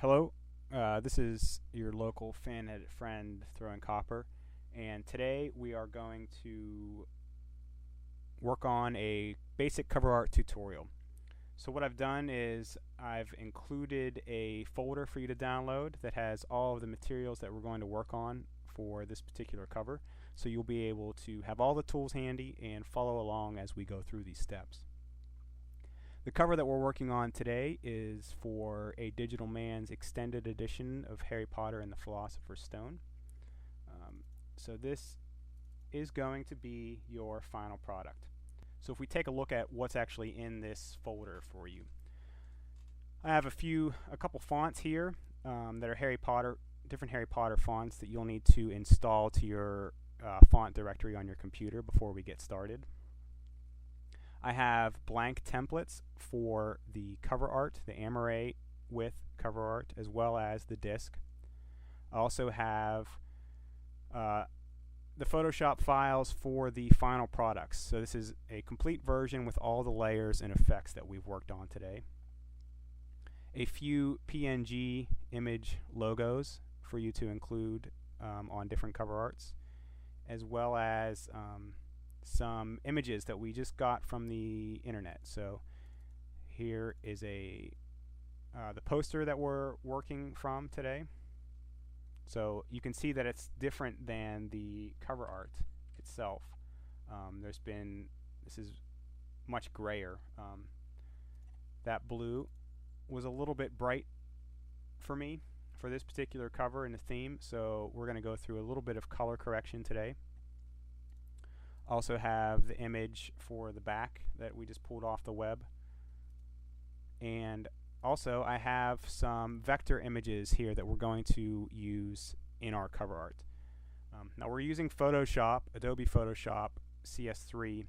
Hello, this is your local fan-headed friend throwing copper, and today we are going to work on a basic cover art tutorial. So what I've done is I've included a folder for you to download that has all of the materials that we're going to work on for this particular cover, so you'll be able to have all the tools handy and follow along as we go through these steps. The cover that we're working on today is for a Digital Man's extended edition of Harry Potter and the Philosopher's Stone. So this is going to be your final product. So if we take a look at what's actually in this folder for you, I have a couple fonts here that are different Harry Potter fonts that you'll need to install to your font directory on your computer before we get started. I have blank templates for the cover art, the Amaray with cover art, as well as the disc. I also have the Photoshop files for the final products. So this is a complete version with all the layers and effects that we've worked on today. A few PNG image logos for you to include on different cover arts, as well as some images that we just got from the internet. So here is the poster that we're working from today. So you can see that it's different than the cover art itself. This is much grayer. That blue was a little bit bright for me for this particular cover and the theme, so we're going to go through a little bit of color correction today. Also have the image for the back that we just pulled off the web, and also I have some vector images here that we're going to use in our cover art. Now we're using Photoshop, Adobe Photoshop CS3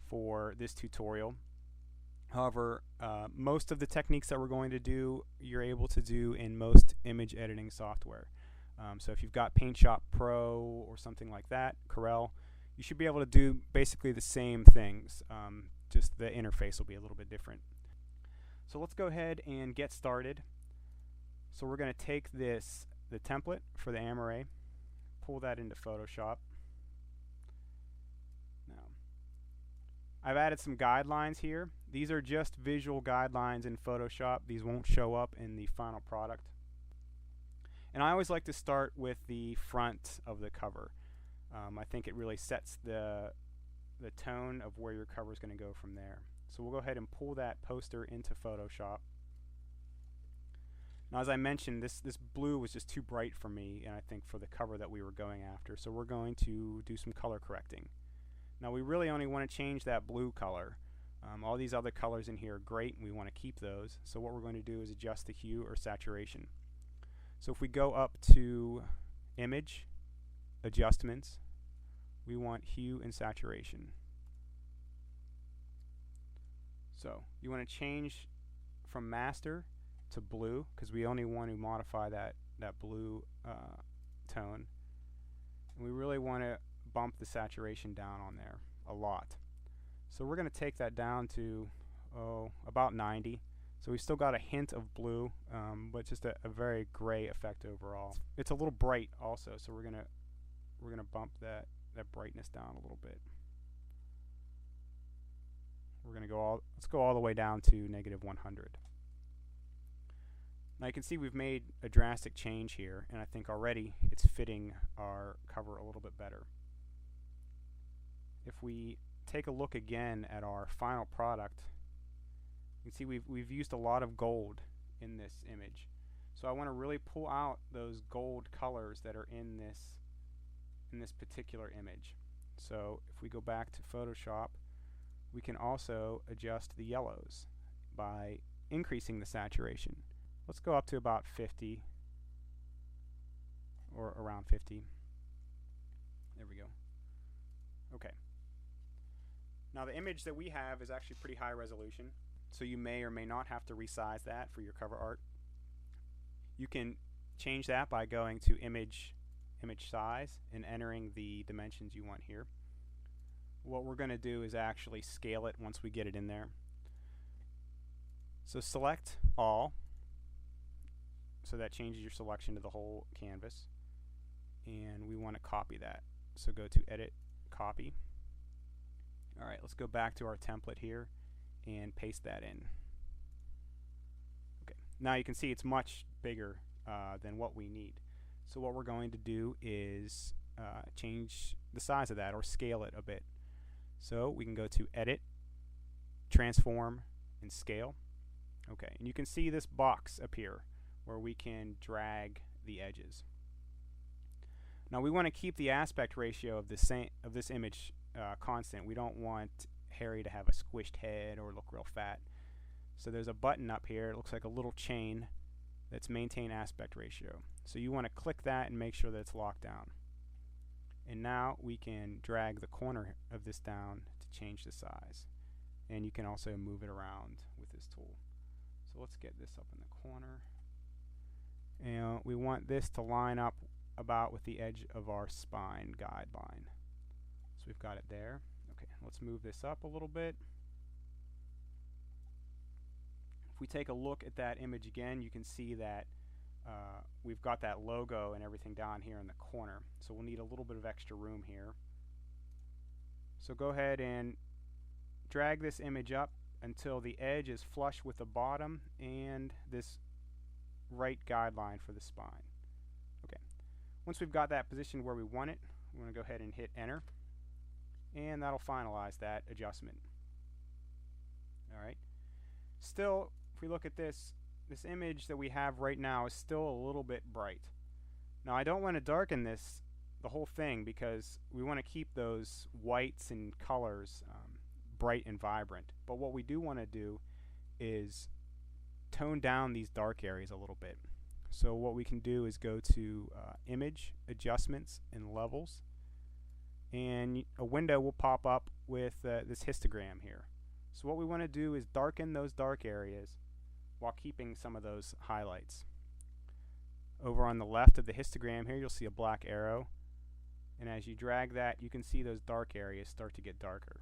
for this tutorial. However, most of the techniques that we're going to do you're able to do in most image editing software. So if you've got PaintShop Pro or something like that, Corel, you should be able to do basically the same things, just the interface will be a little bit different. So let's go ahead and get started. So we're going to take the template for the Amaray, pull that into Photoshop. Now, I've added some guidelines here. These are just visual guidelines in Photoshop. These won't show up in the final product. And I always like to start with the front of the cover. I think it really sets the tone of where your cover is going to go from there. So we'll go ahead and pull that poster into Photoshop. Now, as I mentioned, this blue was just too bright for me, and I think for the cover that we were going after. So we're going to do some color correcting. Now, we really only want to change that blue color. All these other colors in here are great, and we want to keep those. So what we're going to do is adjust the hue or saturation. So if we go up to Image, Adjustments, we want hue and saturation. So you want to change from master to blue, because we only want to modify that blue tone. And we really want to bump the saturation down on there a lot. So we're going to take that down to about 90. So we've still got a hint of blue, but just a very gray effect overall. It's a little bright also, so we're gonna bump that brightness down a little bit. We're gonna let's go all the way down to -100. Now you can see we've made a drastic change here, and I think already it's fitting our cover a little bit better. If we take a look again at our final product, you can see we've used a lot of gold in this image. So I want to really pull out those gold colors that are in this particular image. So if we go back to Photoshop, we can also adjust the yellows by increasing the saturation. Let's go up to about 50 or around 50. There we go. Okay. Now the image that we have is actually pretty high resolution, so you may or may not have to resize that for your cover art. You can change that by going to image size and entering the dimensions you want here. What we're going to do is actually scale it once we get it in there. So select all, So that changes your selection to the whole canvas. And we want to copy that. So go to Edit, Copy. Alright, let's go back to our template here and paste that in. Okay, now you can see it's much bigger than what we need. So what we're going to do is change the size of that, or scale it a bit. So we can go to Edit, Transform, and Scale. Okay, and you can see this box appear where we can drag the edges. Now we want to keep the aspect ratio of this image constant. We don't want Harry to have a squished head or look real fat. So there's a button up here. It looks like a little chain that's maintain aspect ratio. So you want to click that and make sure that it's locked down. And now we can drag the corner of this down to change the size. And you can also move it around with this tool. So let's get this up in the corner. And we want this to line up about with the edge of our spine guideline. So we've got it there. Okay, let's move this up a little bit. If we take a look at that image again, you can see that we've got that logo and everything down here in the corner. So we'll need a little bit of extra room here. So go ahead and drag this image up until the edge is flush with the bottom and this right guideline for the spine. Okay. Once we've got that positioned where we want it, we're going to go ahead and hit Enter, and that'll finalize that adjustment. Alright. Still, if we look at this image that we have right now is still a little bit bright. Now I don't want to darken the whole thing, because we want to keep those whites and colors bright and vibrant. But what we do want to do is tone down these dark areas a little bit. So what we can do is go to Image, Adjustments, and Levels, and a window will pop up with this histogram here. So what we want to do is darken those dark areas while keeping some of those highlights. Over on the left of the histogram here, you'll see a black arrow, and as you drag that, you can see those dark areas start to get darker.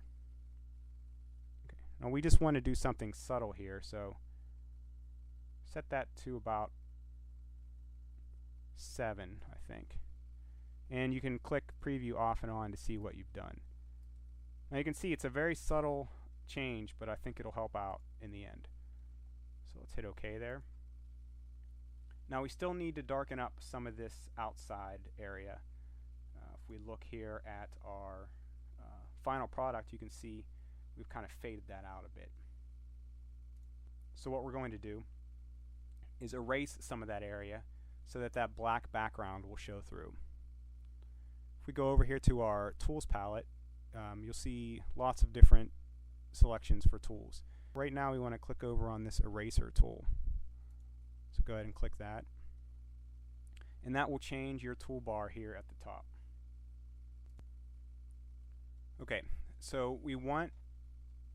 Okay. Now we just want to do something subtle here, so set that to about 7, I think. And you can click Preview off and on to see what you've done. Now you can see it's a very subtle change, but I think it'll help out in the end. So let's hit OK there. Now we still need to darken up some of this outside area. If we look here at our final product, you can see we've kind of faded that out a bit. So what we're going to do is erase some of that area so that that black background will show through. If we go over here to our Tools palette, you'll see lots of different selections for tools. Right now we want to click over on this Eraser tool. So go ahead and click that. And that will change your toolbar here at the top. Okay, so we want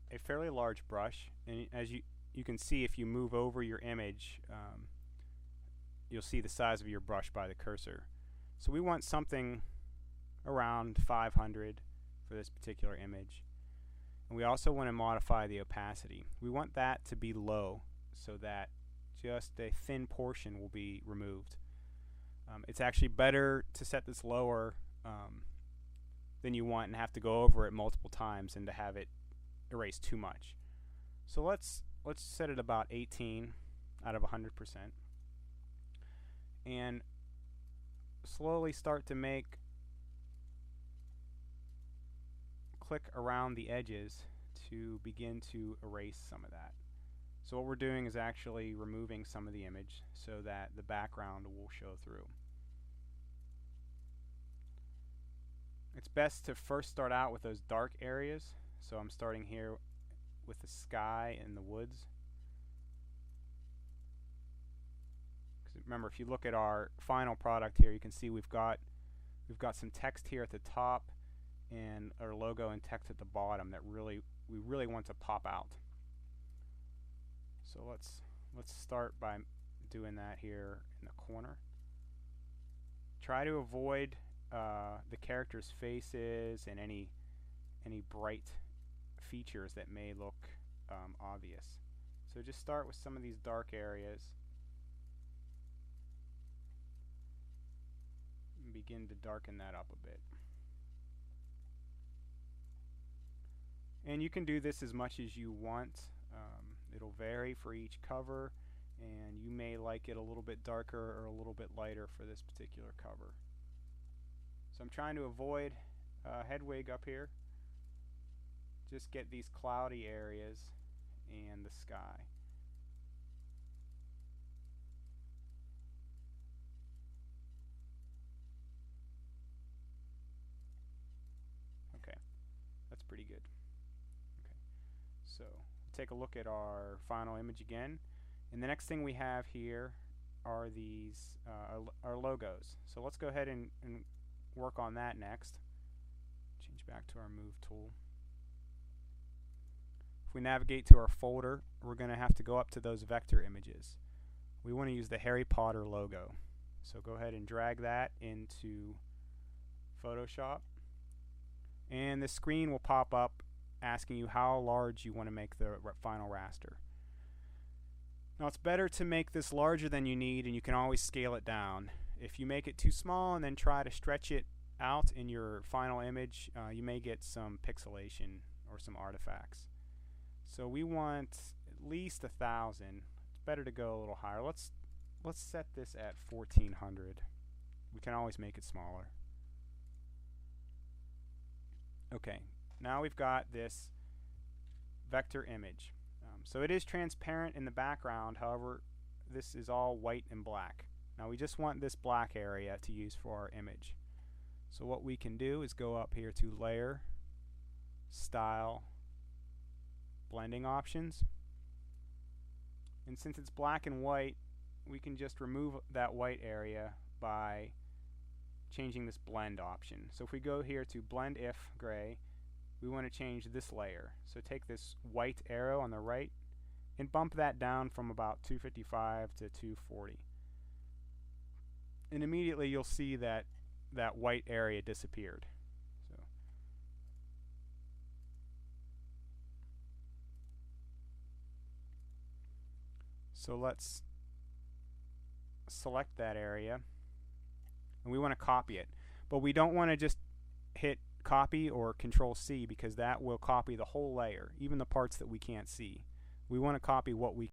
a fairly large brush, and as you can see, if you move over your image, you'll see the size of your brush by the cursor. So we want something around 500 for this particular image. And we also want to modify the opacity. We want that to be low so that just a thin portion will be removed. It's actually better to set this lower than you want and have to go over it multiple times and to have it erase too much. So let's set it about 18 out of 100%, and slowly start to click around the edges to begin to erase some of that. So what we're doing is actually removing some of the image so that the background will show through. It's best to first start out with those dark areas. So I'm starting here with the sky and the woods. Remember, if you look at our final product here, you can see we've got some text here at the top and our logo and text at the bottom that we really want to pop out. So let's start by doing that here in the corner. Try to avoid the characters' faces and any bright features that may look obvious. So just start with some of these dark areas begin to darken that up a bit. And you can do this as much as you want. It'll vary for each cover, and you may like it a little bit darker or a little bit lighter for this particular cover. So I'm trying to avoid Hedwig up here. Just get these cloudy areas and the sky. Okay, that's pretty good. Okay, so take a look at our final image again, and the next thing we have here are these our logos. So let's go ahead and work on that next. Change back to our move tool. If we navigate to our folder, we're going to have to go up to those vector images. We want to use the Harry Potter logo. So go ahead and drag that into Photoshop. And the screen will pop up asking you how large you want to make the final raster. Now it's better to make this larger than you need, and you can always scale it down. If you make it too small and then try to stretch it out in your final image, you may get some pixelation or some artifacts. So we want at least 1,000. It's better to go a little higher. Let's set this at 1,400. We can always make it smaller. Okay, now we've got this vector image. So it is transparent in the background, however, this is all white and black. Now we just want this black area to use for our image. So what we can do is go up here to Layer, Style, Blending Options. And since it's black and white, we can just remove that white area by changing this blend option. So if we go here to Blend If Gray, we want to change this layer. So take this white arrow on the right and bump that down from about 255 to 240. And immediately you'll see that that white area disappeared. So let's select that area, and we want to copy it. But we don't want to just hit copy or Control C, because that will copy the whole layer, even the parts that we can't see. We want to copy what we